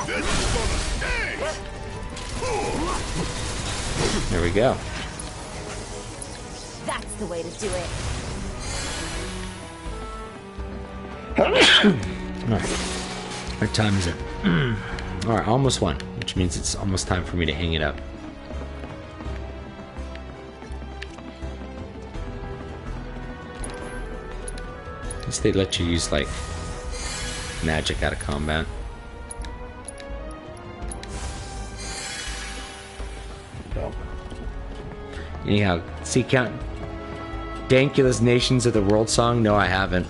This is gonna stay. There we go. That's the way to do it. Alright. What time is it? Alright, almost 1, which means it's almost time for me to hang it up. At least they let you use, like, magic out of combat. Anyhow, see Count Dankula's Nations of the World song? No, I haven't.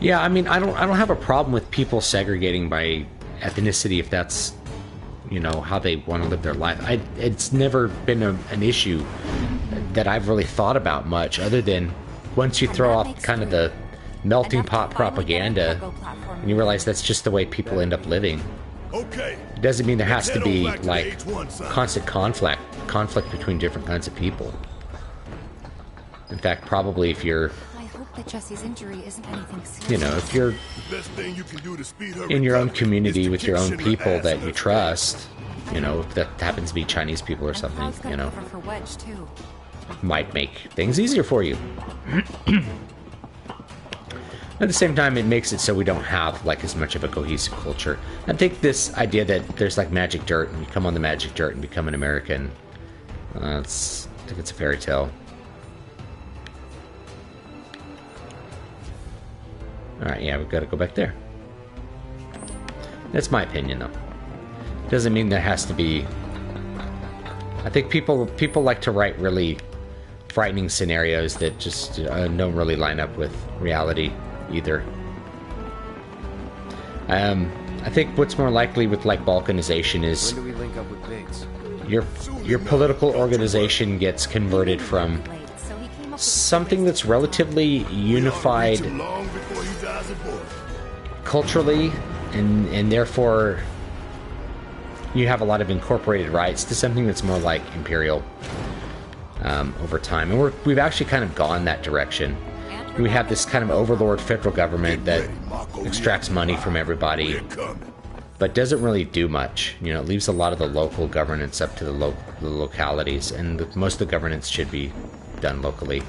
Yeah, I mean, I don't have a problem with people segregating by ethnicity if that's, you know, how they want to live their life. It's never been an issue that I've really thought about much, other than once you throw off kind of the melting pot propaganda, and you realize that's just the way people end up living. Okay. It doesn't mean there has to be Back to like H1 side. constant conflict between different kinds of people. In fact, probably if you're, I hope that Jessie's injury isn't anything serious. you know, if you're Best thing you can do to speed her in your own recovery community is to with your kick own Shinra people ass that in you her trust, you know, if that happens to be Chinese people or And something, Cloud's you gonna know, cover for Wedge too. might make things easier for you. At the same time, it makes it so we don't have like as much of a cohesive culture. I think this idea that there's like magic dirt and you come on the magic dirt and become an American, I think it's a fairy tale. Alright, yeah, we've got to go back there. That's my opinion, though. Doesn't mean there has to be... I think people like to write really frightening scenarios that just don't really line up with reality either. I think what's more likely with like balkanization is When do we link up with Biggs? your political organization gets converted from Late, so he came up with something that's relatively unified Too long before he dies of boredom. culturally, and therefore you have a lot of incorporated rights, to something that's more like imperial over time. And we've actually kind of gone that direction. We have this kind of overlord federal government that extracts money from everybody, We're coming. but doesn't really do much. You know, it leaves a lot of the local governance up to the localities, and most of the governance should be done locally.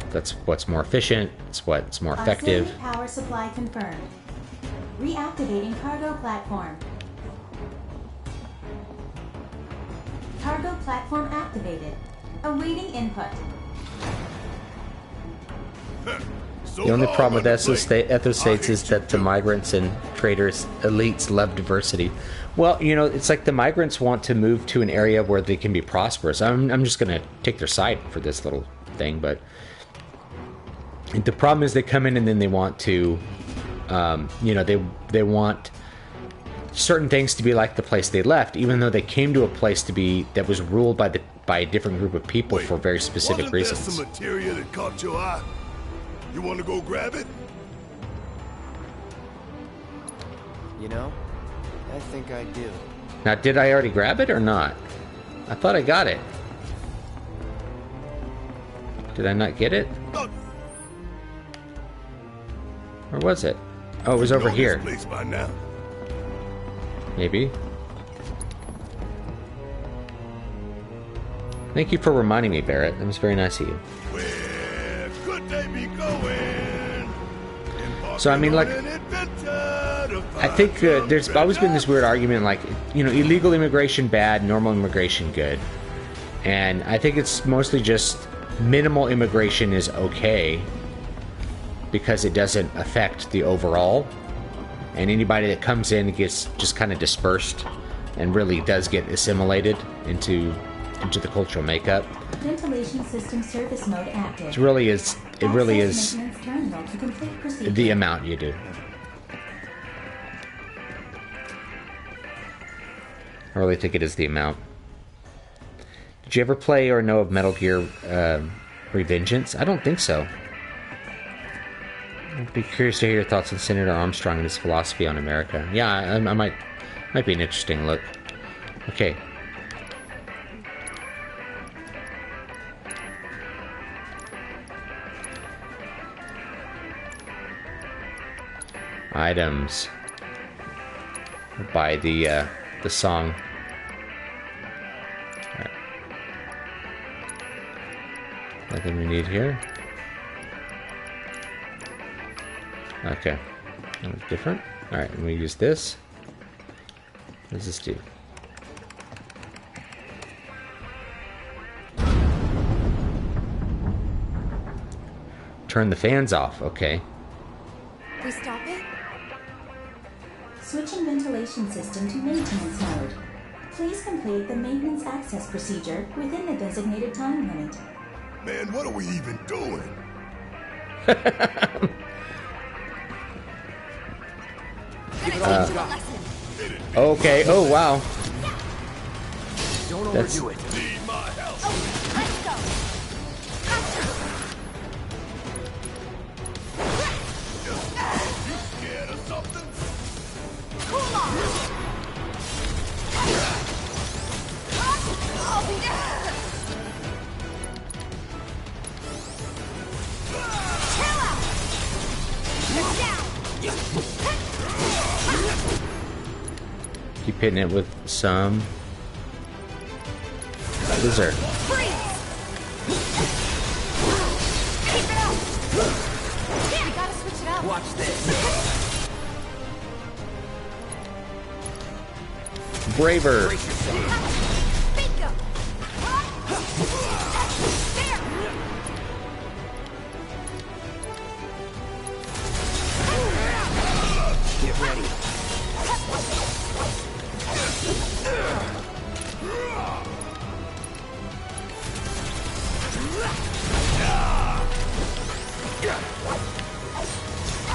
That's what's more efficient, it's what's more effective. Auxiliary power supply confirmed. Reactivating cargo platform. Cargo platform activated. Awaiting input. So The only long, problem with underplay. ethno-states is that the migrants and traders elites love diversity. Well, you know, it's like the migrants want to move to an area where they can be prosperous. I'm just going to take their side for this little thing, but the problem is they come in and then they want to, you know, they want certain things to be like the place they left, even though they came to a place to be that was ruled by a different group of people Wait, for very specific wasn't reasons. there some material that caught your eye? You want to go grab it? You know, I think I do. Now, did I already grab it or not? I thought I got it. Did I not get it? Oh, Or was it? Oh, it was you over know here. this place by now. Maybe. Thank you for reminding me, Barrett. That was very nice of you. Where could they be going? So, I mean, like, I think there's always been this weird argument, like, you know, illegal immigration bad, normal immigration good. And I think it's mostly just minimal immigration is okay because it doesn't affect the overall. And anybody that comes in gets just kind of dispersed and really does get assimilated into the cultural makeup. Ventilation system service mode active. It really is Access maintenance terminal to complete procedure. the amount you do. I really think it is the amount. Did you ever play or know of Metal Gear Revengeance? I don't think so. I'd be curious to hear your thoughts on Senator Armstrong and his philosophy on America. Yeah, I might be an interesting look. Okay. Items. Buy the song. Alright. Nothing we need here. Okay. That was different. Alright, and we use this. What does this do? Turn the fans off, okay. We stop it? Switching ventilation system to maintenance mode. Please complete the maintenance access procedure within the designated time limit. Man, what are we even doing? Okay. Oh wow. Don't That's- overdo it. Need my help. Let's go. You scared of something? Cool off. Keep hitting it with some dessert. Freeze. Keep it up. We gotta switch it up. Watch this. Braver. Brace yourself. Bingo. There. Get ready.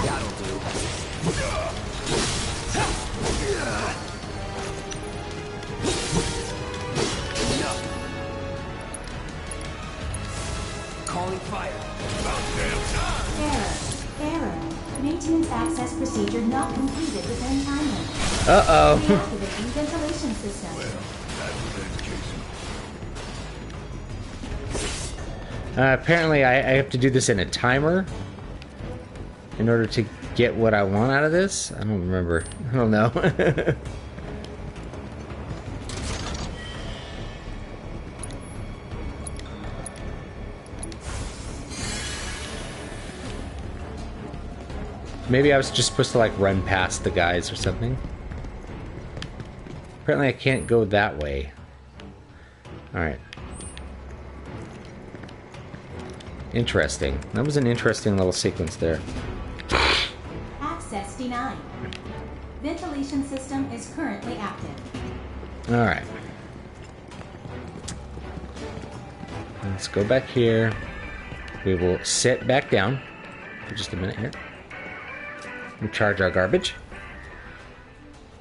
That'll do. Enough. Calling fire. Error. Maintenance access procedure not completed within time limit. Uh-oh. Reactivating ventilation system. Apparently I have to do this in a timer in order to get what I want out of this. I don't remember. I don't know. Maybe I was just supposed to like run past the guys or something. Apparently I can't go that way. Alright. Interesting. That was an interesting little sequence there. Access denied. Ventilation system is currently active. Alright. Let's go back here. We will sit back down for just a minute here. Recharge our garbage.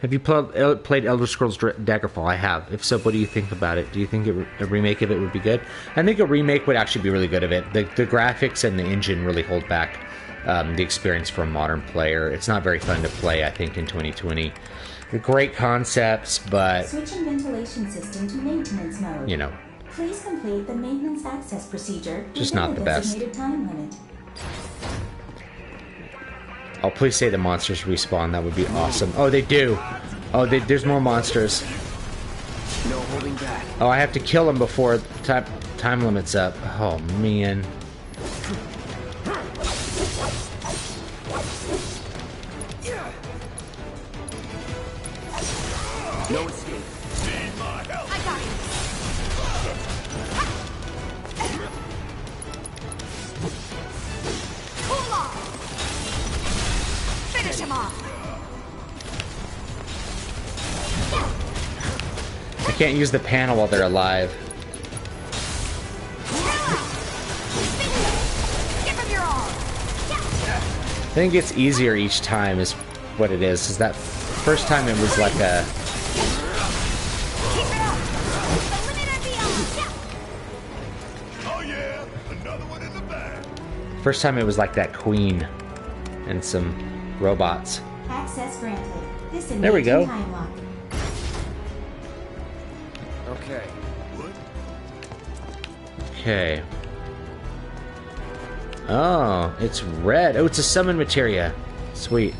Have you played Elder Scrolls Daggerfall? I have. If so, what do you think about it? Do you think a remake of it would be good? I think a remake would actually be really good of it. The graphics and the engine really hold back the experience for a modern player. It's not very fun to play, I think, in 2020. Great concepts, but... Switching ventilation system to maintenance mode. You know. Please complete the maintenance access procedure Just within not the the best. designated time limit. Oh, please say the monsters respawn. That would be awesome. Oh, they do. Oh, there's more monsters. No holding back. Oh, I have to kill them before time limit's up. Oh, man. No escape. I got it. Cool off. Finish him off. I can't use the panel while they're alive. Give him your all. I think it's easier each time is what it is. Is that first time it was like a... Keep it up. The limit and beyond. Oh yeah, another one in the bag. First time it was like that queen and some robots. Access granted. There we go. Time lock. Okay. Okay. Oh, it's red. Oh, it's a summon materia. Sweet.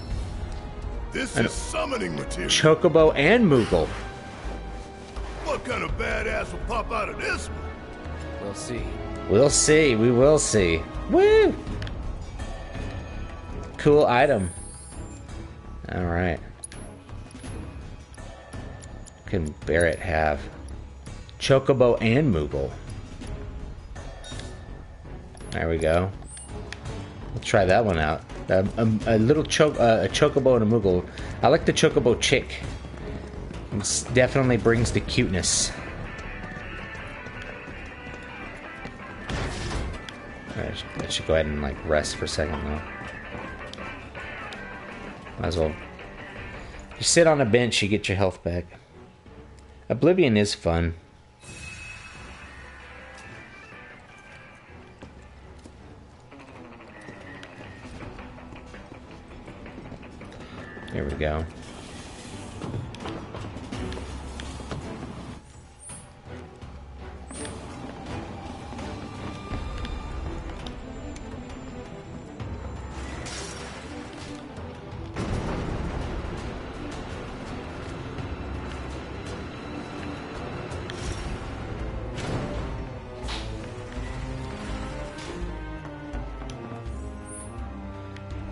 This is summoning material. Chocobo and Moogle. What kind of badass will pop out of this one? We'll see. We'll see. We will see. Woo! Cool item. Alright. Can Barrett have Chocobo and Moogle? There we go. We'll try that one out. A little a Chocobo and a Moogle. I like the Chocobo chick. It definitely brings the cuteness. Alright, I should go ahead and like rest for a second though. Might as well You sit on a bench, you get your health back. Oblivion is fun. There we go.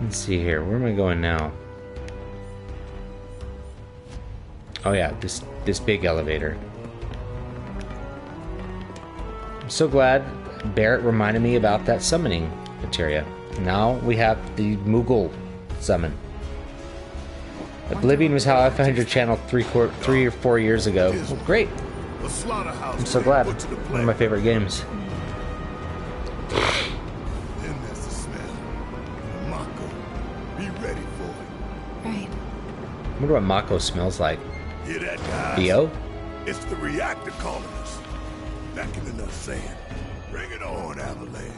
Let's see here. Where am I going now? Oh yeah, this big elevator. I'm so glad Barrett reminded me about that summoning materia. Now we have the Moogle summon. Oblivion was how I found your channel 3 or 4 years ago. Well, great. I'm so glad. One of my favorite games. Then there's the smell. Mako. Be ready for it. Right. I wonder what Mako smells like. Hear that, guys? Theo? It's the reactor calling us. Back in the sand. Bring it on, Avalanche.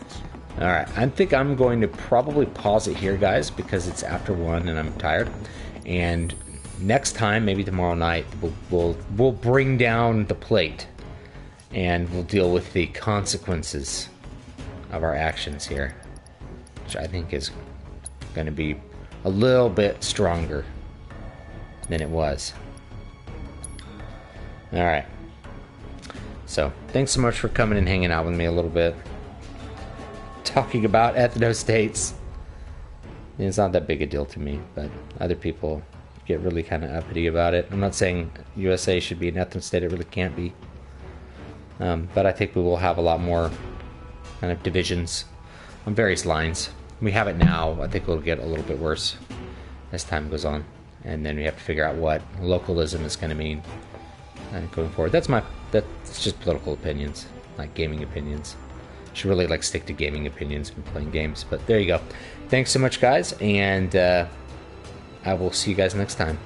Alright, I think I'm going to probably pause it here, guys, because it's after 1 and I'm tired. And next time, maybe tomorrow night, we'll bring down the plate. And we'll deal with the consequences of our actions here. Which I think is going to be a little bit stronger than it was. Alright. So, thanks so much for coming and hanging out with me a little bit. Talking about ethno-states. It's not that big a deal to me, but other people get really kind of uppity about it. I'm not saying USA should be an ethno-state, it really can't be. But I think we will have a lot more kind of divisions on various lines. We have it now. I think it'll get a little bit worse as time goes on. And then we have to figure out what localism is going to mean going forward. That's just political opinions, like gaming opinions. Should really stick to gaming opinions when playing games. But there you go. Thanks so much, guys, and I will see you guys next time.